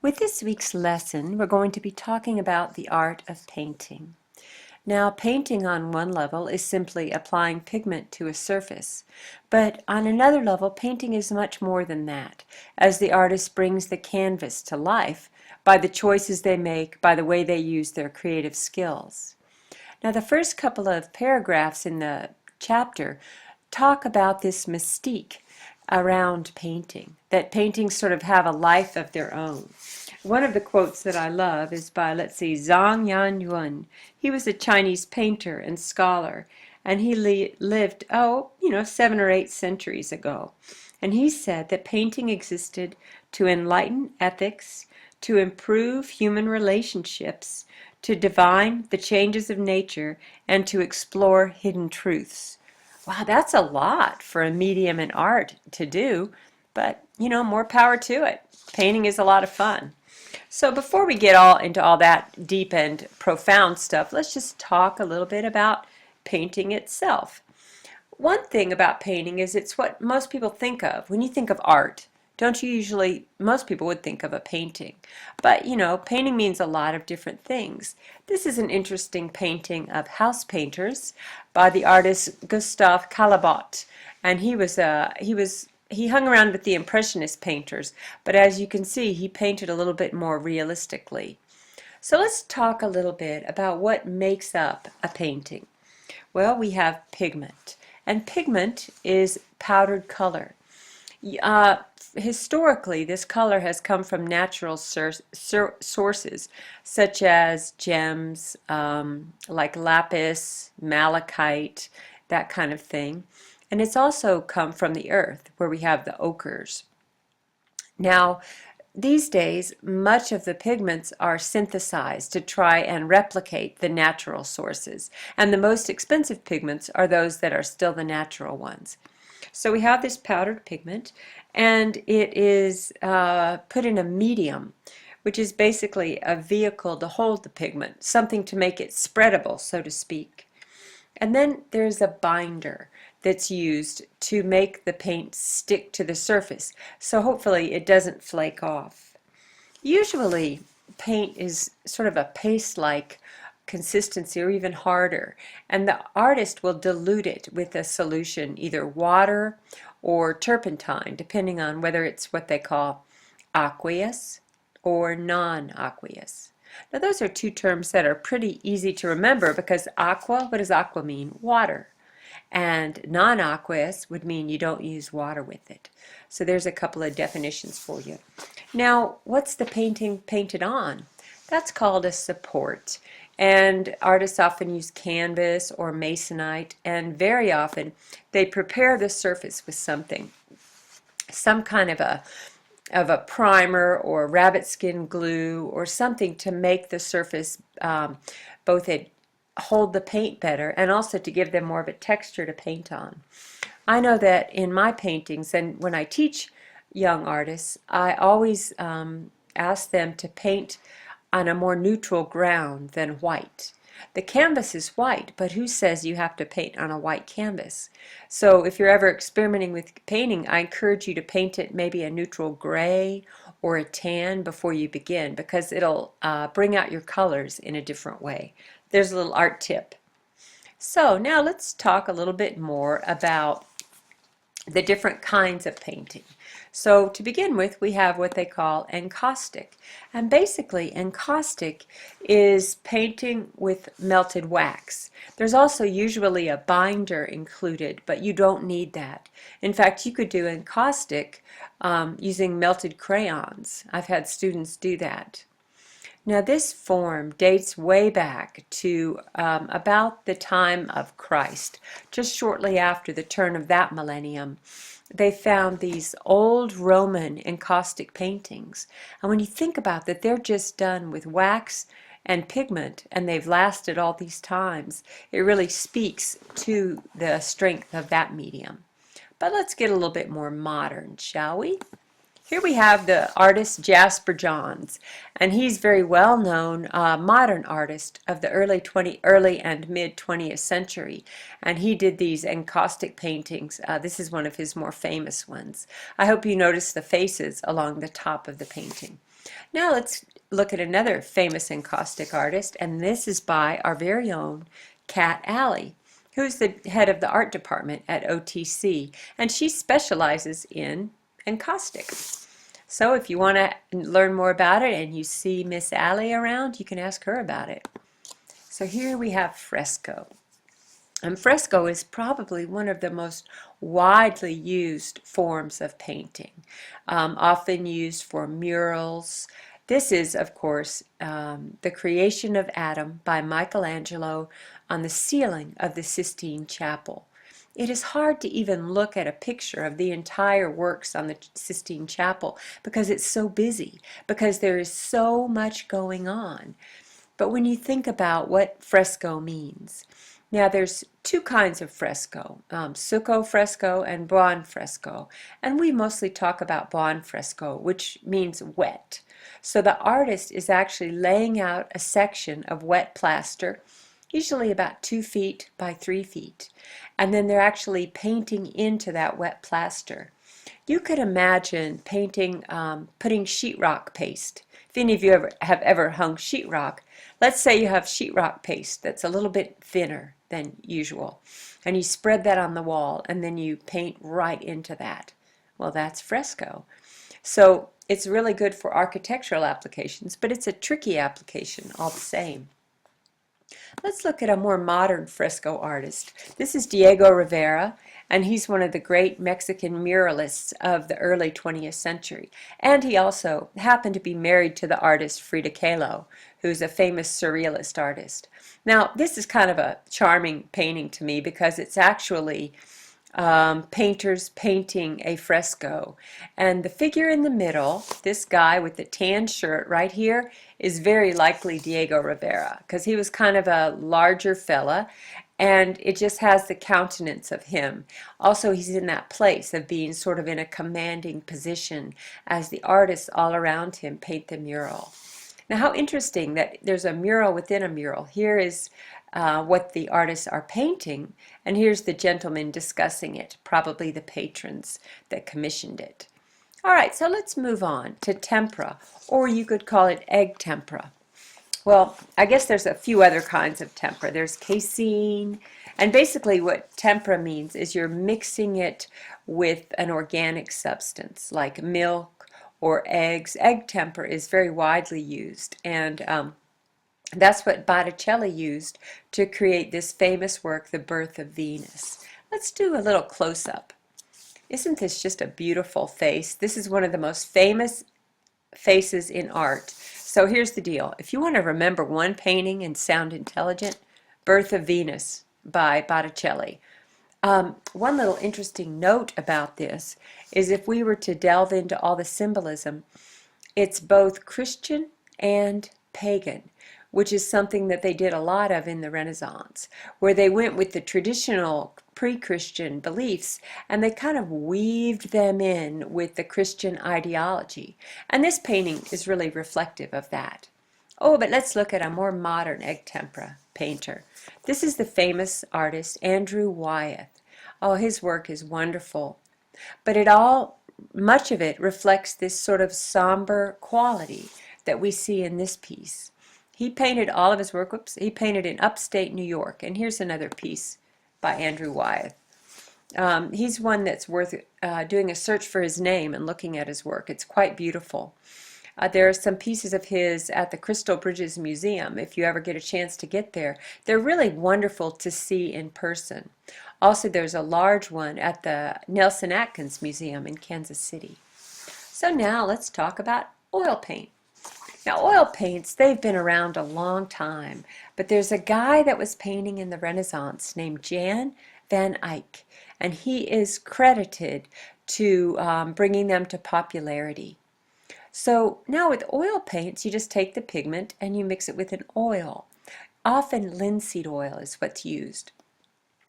With this week's lesson, we're going to be talking about the art of painting. Now, painting on one level is simply applying pigment to a surface, but on another level, painting is much more than that, as the artist brings the canvas to life by the choices they make, by the way they use their creative skills. Now, the first couple of paragraphs in the chapter talk about this mystique around painting, that paintings sort of have a life of their own. One of the quotes that I love is by, let's see, Zhang Yanyuan. He was a Chinese painter and scholar, and he lived, 7 or 8 centuries ago. And he said that painting existed to enlighten ethics, to improve human relationships, to divine the changes of nature, and to explore hidden truths. Wow, that's a lot for a medium in art to do, but more power to it. Painting is a lot of fun. So before we get all into all that deep and profound stuff, let's just talk a little bit about painting itself. One thing about painting is it's what most people think of. When you think of art, don't you usually, most people would think of a painting. But painting means a lot of different things. This is an interesting painting of house painters by the artist Gustave Caillebotte. And he hung around with the Impressionist painters, but as you can see, he painted a little bit more realistically. So let's talk a little bit about what makes up a painting. Well, we have pigment, and pigment is powdered color. Historically, this color has come from natural sources, such as gems, like lapis, malachite, that kind of thing. And it's also come from the earth, where we have the ochres. Now, these days, much of the pigments are synthesized to try and replicate the natural sources. And the most expensive pigments are those that are still the natural ones. So we have this powdered pigment, and it is put in a medium, which is basically a vehicle to hold the pigment, something to make it spreadable, so to speak. And then there's a binder that's used to make the paint stick to the surface, so hopefully it doesn't flake off. Usually paint is sort of a paste-like consistency or even harder, and the artist will dilute it with a solution, either water or turpentine, depending on whether it's what they call aqueous or non-aqueous. Now those are two terms that are pretty easy to remember because aqua, what does aqua mean? Water. And non-aqueous would mean you don't use water with it. So there's a couple of definitions for you. Now, what's the painting painted on? That's called a support. And artists often use canvas or masonite, and very often they prepare the surface with something, some kind of a primer or rabbit skin glue or something to make the surface both hold the paint better and also to give them more of a texture to paint on. I know that in my paintings, and when I teach young artists, I always ask them to paint on a more neutral ground than white. The canvas is white, but who says you have to paint on a white canvas? So if you're ever experimenting with painting, I encourage you to paint it maybe a neutral gray or a tan before you begin, because it'll bring out your colors in a different way. There's a little art tip. So now let's talk a little bit more about the different kinds of painting. So to begin with, we have what they call encaustic. And basically, encaustic is painting with melted wax. There's also usually a binder included, but you don't need that. In fact, you could do encaustic using melted crayons. I've had students do that. Now this form dates way back to about the time of Christ, just shortly after the turn of that millennium. They found these old Roman encaustic paintings. And when you think about that, they're just done with wax and pigment, and they've lasted all these times. It really speaks to the strength of that medium. But let's get a little bit more modern, shall we? Here we have the artist Jasper Johns, and he's very well known modern artist of the early and mid 20th century, and he did these encaustic paintings. This is one of his more famous ones. I hope you notice the faces along the top of the painting. Now let's look at another famous encaustic artist, and this is by our very own Kat Alley, who's the head of the art department at OTC, and she specializes in encaustic. So if you want to learn more about it and you see Miss Alley around, you can ask her about it. So here we have fresco. And fresco is probably one of the most widely used forms of painting, often used for murals. This is, of course, the creation of Adam by Michelangelo on the ceiling of the Sistine Chapel. It is hard to even look at a picture of the entire works on the Sistine Chapel because it's so busy, because there is so much going on. But when you think about what fresco means, now there's two kinds of fresco, succo fresco and buon fresco, and we mostly talk about buon fresco, which means wet. So the artist is actually laying out a section of wet plaster, usually about 2 feet by 3 feet, and then they're actually painting into that wet plaster. You could imagine painting, putting sheetrock paste. If any of you have ever hung sheetrock, let's say you have sheetrock paste that's a little bit thinner than usual, and you spread that on the wall, and then you paint right into that. Well, that's fresco. So it's really good for architectural applications, but it's a tricky application all the same. Let's look at a more modern fresco artist. This is Diego Rivera, and he's one of the great Mexican muralists of the early 20th century. And he also happened to be married to the artist Frida Kahlo, who's a famous surrealist artist. Now, this is kind of a charming painting to me because it's actually painters painting a fresco. And the figure in the middle, this guy with the tan shirt right here, is very likely Diego Rivera because he was kind of a larger fella, and it just has the countenance of him. Also, he's in that place of being sort of in a commanding position as the artists all around him paint the mural. Now, how interesting that there's a mural within a mural. Here is what the artists are painting, and here's the gentleman discussing it, probably the patrons that commissioned it. All right, so let's move on to tempera, or you could call it egg tempera. Well, I guess there's a few other kinds of tempera. There's casein, and basically what tempera means is you're mixing it with an organic substance like milk or eggs. Egg tempera is very widely used, and that's what Botticelli used to create this famous work, The Birth of Venus. Let's do a little close-up. Isn't this just a beautiful face? This is one of the most famous faces in art. So here's the deal. If you want to remember one painting and sound intelligent, Birth of Venus by Botticelli. One little interesting note about this is if we were to delve into all the symbolism, it's both Christian and pagan, which is something that they did a lot of in the Renaissance, where they went with the traditional pre-Christian beliefs and they kind of weaved them in with the Christian ideology. And this painting is really reflective of that. Oh, but let's look at a more modern egg tempera painter. This is the famous artist Andrew Wyeth. Oh, his work is wonderful, but much of it reflects this sort of somber quality that we see in this piece. He painted all of his work, he painted in upstate New York, and here's another piece by Andrew Wyeth. He's one that's worth doing a search for his name and looking at his work. It's quite beautiful. There are some pieces of his at the Crystal Bridges Museum, if you ever get a chance to get there. They're really wonderful to see in person. Also, there's a large one at the Nelson Atkins Museum in Kansas City. So now let's talk about oil paint. Now, oil paints, they've been around a long time, but there's a guy that was painting in the Renaissance named Jan van Eyck, and he is credited to bringing them to popularity. So now with oil paints, you just take the pigment and you mix it with an oil. Often linseed oil is what's used.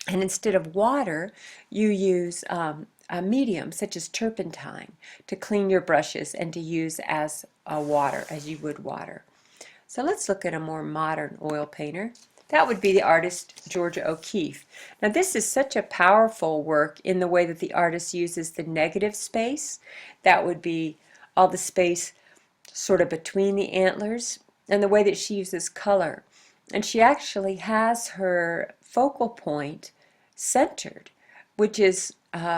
And instead of water, you use a medium such as turpentine to clean your brushes and to use as a water, as you would water. So let's look at a more modern oil painter. That would be the artist Georgia O'Keeffe. Now this is such a powerful work in the way that the artist uses the negative space. That would be all the space sort of between the antlers, and the way that she uses color. And she actually has her focal point centered, which is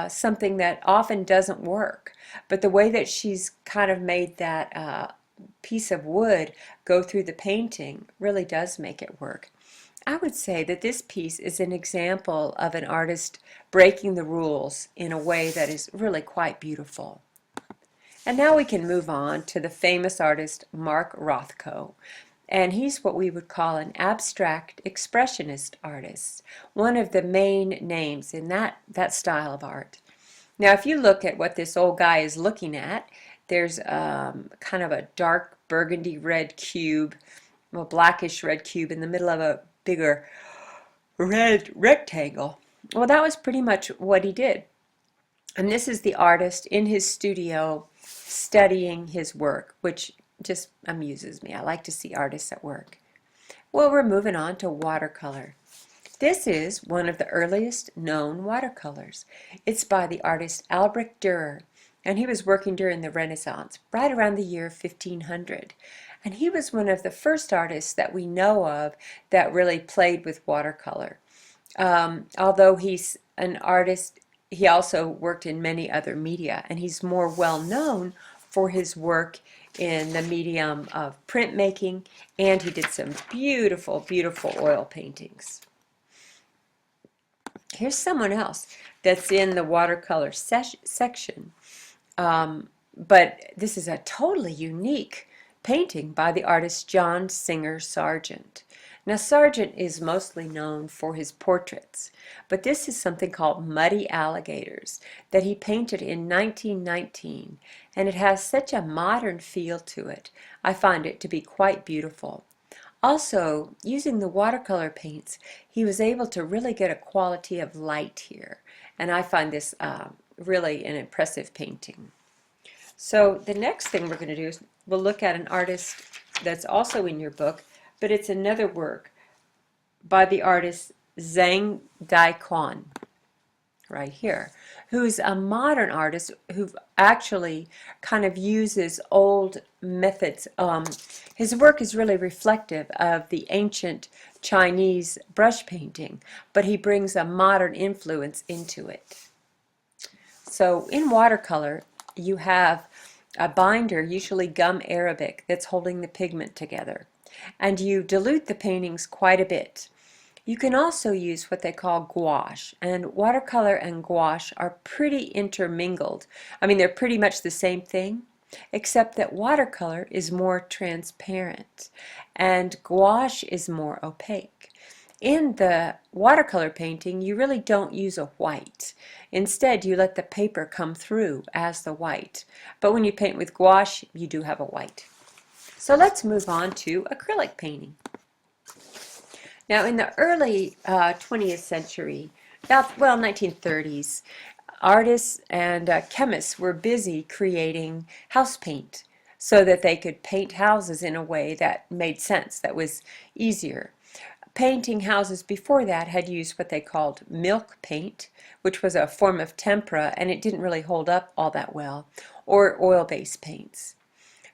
something that often doesn't work. But the way that she's kind of made that piece of wood go through the painting really does make it work. I would say that this piece is an example of an artist breaking the rules in a way that is really quite beautiful. And now we can move on to the famous artist Mark Rothko. And he's what we would call an abstract expressionist artist, one of the main names in that style of art. Now, if you look at what this old guy is looking at, there's kind of a dark burgundy red cube, well, blackish red cube in the middle of a bigger red rectangle. Well, that was pretty much what he did. And this is the artist in his studio studying his work, which just amuses me. I like to see artists at work. Well, we're moving on to watercolor. This is one of the earliest known watercolors. It's by the artist Albrecht Dürer, and he was working during the Renaissance, right around the year 1500. And he was one of the first artists that we know of that really played with watercolor. Although he's an artist, he also worked in many other media, and he's more well known for his work in the medium of printmaking, and he did some beautiful, beautiful oil paintings. Here's someone else that's in the watercolor section, but this is a totally unique painting by the artist John Singer Sargent. Now, Sargent is mostly known for his portraits, but this is something called Muddy Alligators that he painted in 1919, and it has such a modern feel to it. I find it to be quite beautiful. Also, using the watercolor paints, he was able to really get a quality of light here, and I find this really an impressive painting. So the next thing we're going to do is we'll look at an artist that's also in your book, but it's another work by the artist Zhang Daiquan, right here, who's a modern artist who actually kind of uses old methods. His work is really reflective of the ancient Chinese brush painting, but he brings a modern influence into it. So in watercolor, you have a binder, usually gum arabic, that's holding the pigment together, and you dilute the paintings quite a bit. You can also use what they call gouache, and watercolor and gouache are pretty intermingled. I mean, they're pretty much the same thing, except that watercolor is more transparent and gouache is more opaque. In the watercolor painting, you really don't use a white. Instead, you let the paper come through as the white. But when you paint with gouache, you do have a white. So let's move on to acrylic painting. Now, in the early 20th century, about, well, 1930s, artists and chemists were busy creating house paint so that they could paint houses in a way that made sense, that was easier. Painting houses before that had used what they called milk paint, which was a form of tempera, and it didn't really hold up all that well, or oil-based paints.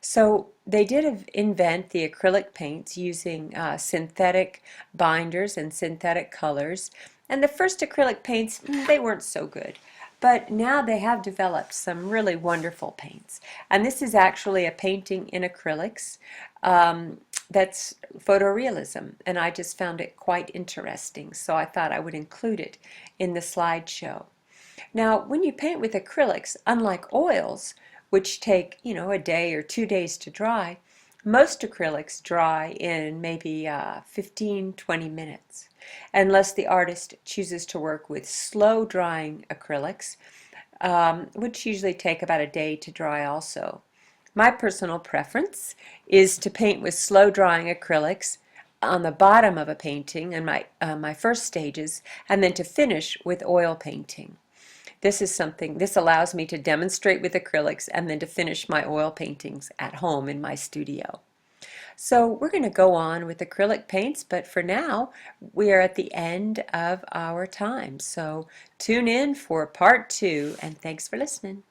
So they did invent the acrylic paints using synthetic binders and synthetic colors. And the first acrylic paints, they weren't so good. But now they have developed some really wonderful paints. And this is actually a painting in acrylics that's photorealism. And I just found it quite interesting. So I thought I would include it in the slideshow. Now, when you paint with acrylics, unlike oils, which take, a day or 2 days to dry, most acrylics dry in maybe 15-20 minutes, unless the artist chooses to work with slow drying acrylics, which usually take about a day to dry also. My personal preference is to paint with slow drying acrylics on the bottom of a painting in my first stages, and then to finish with oil painting. This allows me to demonstrate with acrylics and then to finish my oil paintings at home in my studio. So we're going to go on with acrylic paints, but for now we are at the end of our time. So tune in for part 2, and thanks for listening.